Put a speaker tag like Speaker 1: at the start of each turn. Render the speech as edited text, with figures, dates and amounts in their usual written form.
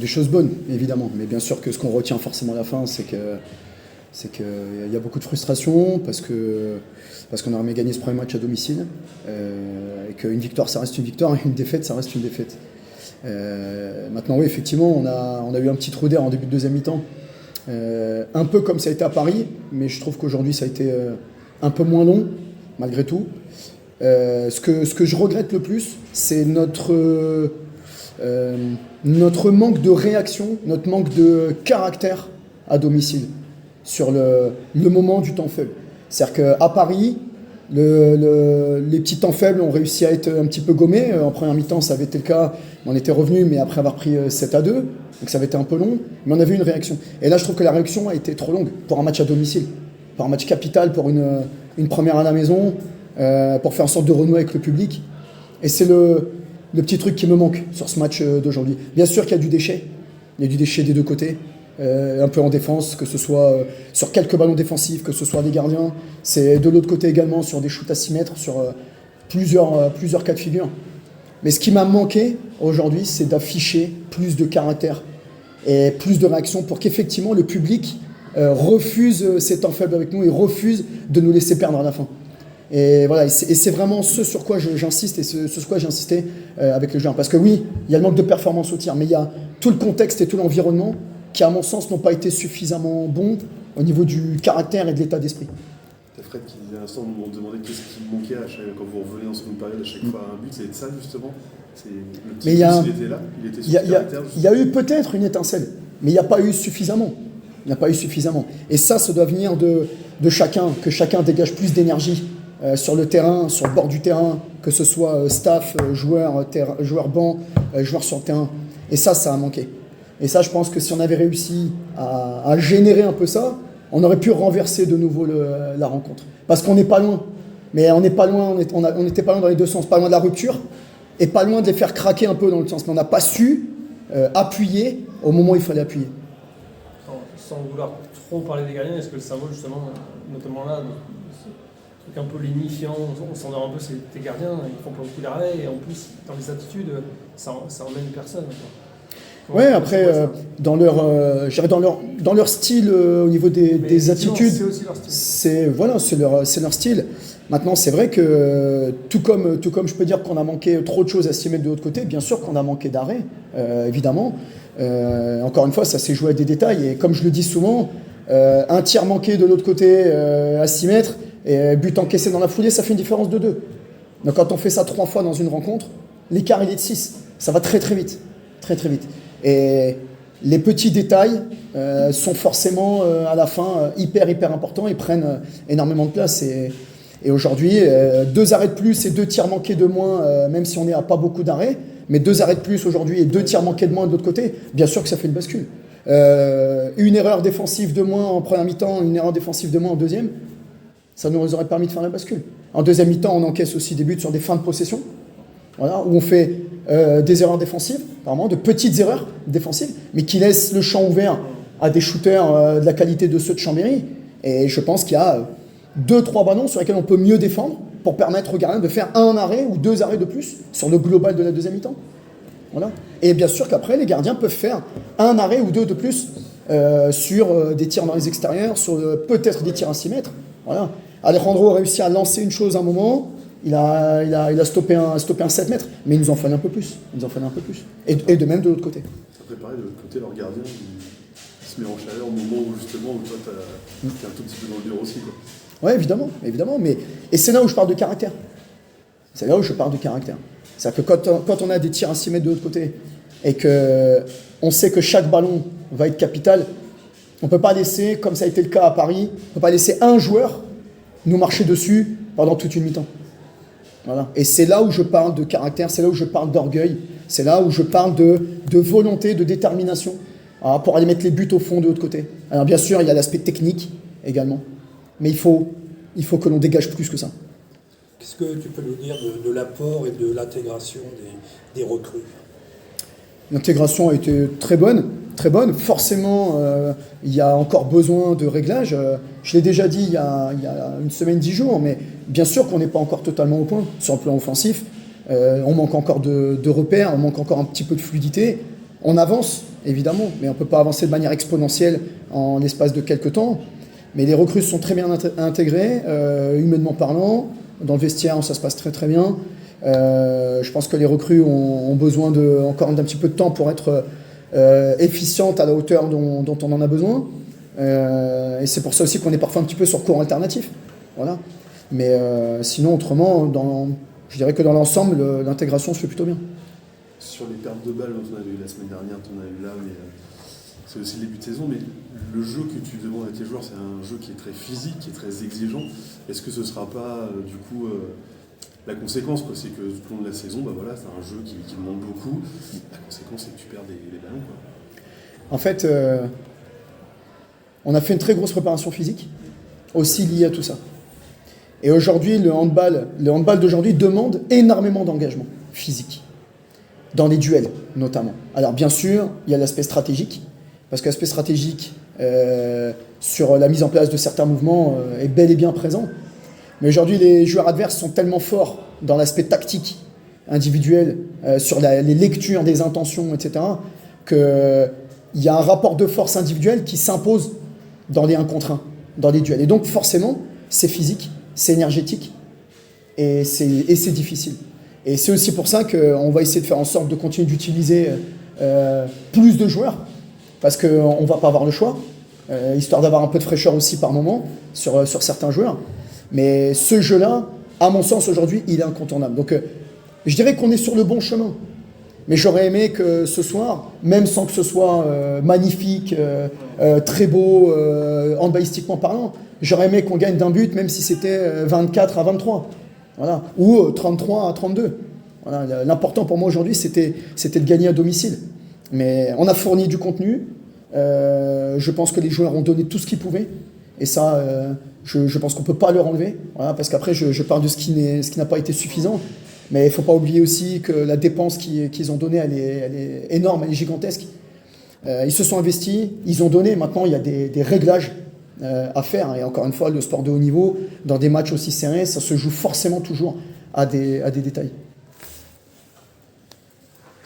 Speaker 1: des choses bonnes, évidemment. Mais bien sûr que ce qu'on retient forcément à la fin, c'est qu'il y a beaucoup de frustration parce qu'on aurait aimé gagner ce premier match à domicile et qu'une victoire, ça reste une victoire et une défaite, ça reste une défaite. Maintenant, oui, effectivement, on a eu un petit trou d'air en début de deuxième mi-temps. Un peu comme ça a été à Paris, mais je trouve qu'aujourd'hui, ça a été un peu moins long, malgré tout. Ce que je regrette le plus, c'est notre manque de réaction, notre manque de caractère à domicile sur le moment du temps faible. C'est-à-dire qu'à Paris, les petits temps faibles ont réussi à être un petit peu gommés. En première mi-temps, ça avait été le cas. On était revenu, mais après avoir pris 7-2, donc ça avait été un peu long. Mais on avait eu une réaction. Et là, je trouve que la réaction a été trop longue pour un match à domicile, pour un match capital, pour une première à la maison, pour faire en sorte de renouer avec le public. Et c'est le petit truc qui me manque sur ce match d'aujourd'hui. Bien sûr qu'il y a du déchet. Il y a du déchet des deux côtés. Un peu en défense, que ce soit sur quelques ballons défensifs, que ce soit des gardiens. C'est de l'autre côté également sur des shoots à 6 mètres, sur plusieurs cas de figure. Mais ce qui m'a manqué aujourd'hui, c'est d'afficher plus de caractère et plus de réaction pour qu'effectivement le public refuse ces temps faibles avec nous et refuse de nous laisser perdre à la fin. Et voilà, et c'est vraiment ce sur quoi j'insiste et ce sur quoi j'ai insisté avec les joueurs. Parce que oui, il y a le manque de performance au tir, mais il y a tout le contexte et tout l'environnement qui, à mon sens, n'ont pas été suffisamment bons au niveau du caractère et de l'état d'esprit.
Speaker 2: C'est Fred qui disait à l'instant, on me demandait qu'est-ce qui manquait quand vous revenez en seconde période à chaque fois à un but, c'est ça justement. Le petit il était là, il était sur le caractère.
Speaker 1: Il y a eu peut-être une étincelle, mais il n'y a pas eu suffisamment. Il n'y a pas eu suffisamment. Et ça doit venir de chacun, que chacun dégage plus d'énergie sur le terrain, sur le bord du terrain, que ce soit staff, joueurs banc, joueurs sur le terrain. Et ça a manqué. Et ça, je pense que si on avait réussi à générer un peu ça, on aurait pu renverser de nouveau la rencontre. Parce qu'on n'est pas loin. Mais on n'est pas loin, on n'était pas loin dans les deux sens. Pas loin de la rupture et pas loin de les faire craquer un peu dans le sens. Mais on n'a pas su appuyer au moment où il fallait appuyer.
Speaker 3: Sans vouloir trop parler des gardiens, est-ce que le cerveau, justement, notamment là, un peu lénifiant, on s'endort un peu, c'est tes gardiens, ils font pas beaucoup d'arrêts, et en plus, dans les attitudes, ça emmène personne.
Speaker 1: Ouais, après, dans leur style, au niveau des attitudes,
Speaker 3: c'est aussi leur style.
Speaker 1: C'est leur style. Maintenant, c'est vrai que tout comme je peux dire qu'on a manqué trop de choses à 6 mètres de l'autre côté, bien sûr qu'on a manqué d'arrêt, évidemment. Encore une fois, ça s'est joué à des détails, et comme je le dis souvent, un tir manqué de l'autre côté à 6 mètres, et but encaissé dans la foulée, ça fait une différence de 2. Donc quand on fait ça 3 fois dans une rencontre, l'écart il est de 6. Ça va très très vite. Très très vite. Et les petits détails sont forcément à la fin hyper importants et prennent énormément de place. Et aujourd'hui, 2 arrêts de plus et 2 tirs manqués de moins, même si on n'est à pas beaucoup d'arrêts, mais 2 arrêts de plus aujourd'hui et 2 tirs manqués de moins de l'autre côté, bien sûr que ça fait une bascule. Une erreur défensive de moins en première mi-temps, une erreur défensive de moins en deuxième, ça nous aurait permis de faire la bascule. En deuxième mi-temps, on encaisse aussi des buts sur des fins de possession, voilà, où on fait des erreurs défensives, apparemment, de petites erreurs défensives, mais qui laissent le champ ouvert à des shooters de la qualité de ceux de Chambéry. Et je pense qu'il y a 2-3 ballons sur lesquels on peut mieux défendre pour permettre aux gardiens de faire un arrêt ou 2 arrêts de plus sur le global de la deuxième mi-temps. Voilà. Et bien sûr qu'après, les gardiens peuvent faire un arrêt ou 2 de plus sur des tirs dans les extérieurs, sur peut-être des tirs à 6 mètres. Voilà. Alejandro a réussi à lancer une chose à un moment, il a stoppé un 7 mètres, mais il nous en fallait un peu plus. Et de même de l'autre côté.
Speaker 2: Ça préparait de l'autre côté leur gardien qui se met en chaleur au moment où justement où toi t'es un tout petit peu dans le dur aussi, quoi.
Speaker 1: Ouais, évidemment. Et c'est là où je parle de caractère. C'est-à-dire que quand on a des tirs à 6 mètres de l'autre côté et qu'on sait que chaque ballon va être capital, on ne peut pas laisser, comme ça a été le cas à Paris, on ne peut pas laisser un joueur nous marcher dessus pendant toute une mi-temps. Voilà. Et c'est là où je parle de caractère, c'est là où je parle d'orgueil, c'est là où je parle de volonté, de détermination, pour aller mettre les buts au fond de l'autre côté. Alors bien sûr, il y a l'aspect technique également, mais il faut que l'on dégage plus que ça.
Speaker 4: Qu'est-ce que tu peux nous dire de l'apport et de l'intégration des recrues ?
Speaker 1: L'intégration a été très bonne. Forcément, il y a encore besoin de réglages. Je l'ai déjà dit il y a une semaine, 10 jours, mais bien sûr qu'on n'est pas encore totalement au point sur le plan offensif. On manque encore de repères, on manque encore un petit peu de fluidité. On avance, évidemment, mais on ne peut pas avancer de manière exponentielle en l'espace de quelques temps. Mais les recrues sont très bien intégrées, humainement parlant. Dans le vestiaire, ça se passe très très bien. Je pense que les recrues ont besoin encore d'un petit peu de temps pour être efficientes à la hauteur dont on en a besoin. Et c'est pour ça aussi qu'on est parfois un petit peu sur cours alternatif. Voilà. Mais sinon, autrement, je dirais que dans l'ensemble, l'intégration se fait plutôt bien.
Speaker 2: Sur les pertes de balles dont on avait eu la semaine dernière, on a eu là, mais c'est aussi le début de saison, mais le jeu que tu demandes à tes joueurs, c'est un jeu qui est très physique, qui est très exigeant. Est-ce que ce ne sera pas, du coup, la conséquence, quoi, c'est que tout au long de la saison, bah voilà, c'est un jeu qui demande beaucoup. La conséquence, c'est que tu perds des ballons, quoi.
Speaker 1: En fait, on a fait une très grosse préparation physique, aussi liée à tout ça. Et aujourd'hui, le handball d'aujourd'hui demande énormément d'engagement physique, dans les duels notamment. Alors bien sûr, il y a l'aspect stratégique, parce que l'aspect stratégique sur la mise en place de certains mouvements est bel et bien présent. Mais aujourd'hui, les joueurs adverses sont tellement forts dans l'aspect tactique, individuel, sur les lectures des intentions, etc., qu'il y a un rapport de force individuelle qui s'impose dans les 1 contre 1, dans les duels. Et donc forcément, c'est physique, c'est énergétique, et c'est difficile. Et c'est aussi pour ça qu'on va essayer de faire en sorte de continuer d'utiliser plus de joueurs, parce qu'on ne va pas avoir le choix, histoire d'avoir un peu de fraîcheur aussi par moment sur certains joueurs. Mais ce jeu-là, à mon sens, aujourd'hui, il est incontournable. Donc je dirais qu'on est sur le bon chemin. Mais j'aurais aimé que ce soir, même sans que ce soit magnifique, très beau, handballistiquement parlant, j'aurais aimé qu'on gagne d'un but, même si c'était 24 à 23. Voilà. Ou 33 à 32. Voilà. L'important pour moi aujourd'hui, c'était de gagner à domicile. Mais on a fourni du contenu. Je pense que les joueurs ont donné tout ce qu'ils pouvaient. Et ça, je pense qu'on ne peut pas leur enlever. Voilà, parce qu'après, je parle de ce qui n'a pas été suffisant. Mais il ne faut pas oublier aussi que la dépense qu'ils ont donnée, elle est énorme, elle est gigantesque. Ils se sont investis, ils ont donné. Maintenant, il y a des réglages à faire. Et encore une fois, le sport de haut niveau, dans des matchs aussi serrés, ça se joue forcément toujours à des détails.